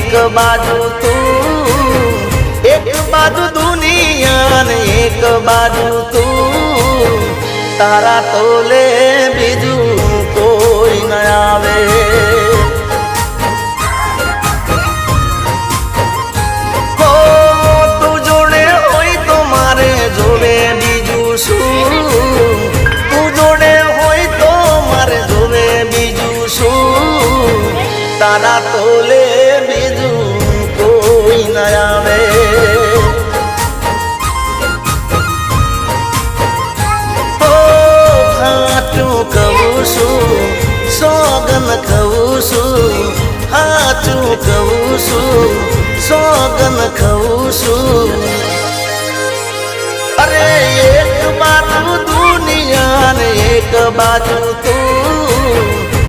एक बाजू तू एक बाजू दुनिया ने एक बाजू तू तारा तोले बीजू कोई न आवे हो तू जोड़े होई तो मारे जोड़े बीजू शू तू जोड़े होई तो मारे जोड़े बीजू शू तारा तोले बीजू कोई न आवे सोगन खवुसु हाचू खवुसु सोगन खवुसु अरे एक बाजू दुनिया ने एक बाजू तू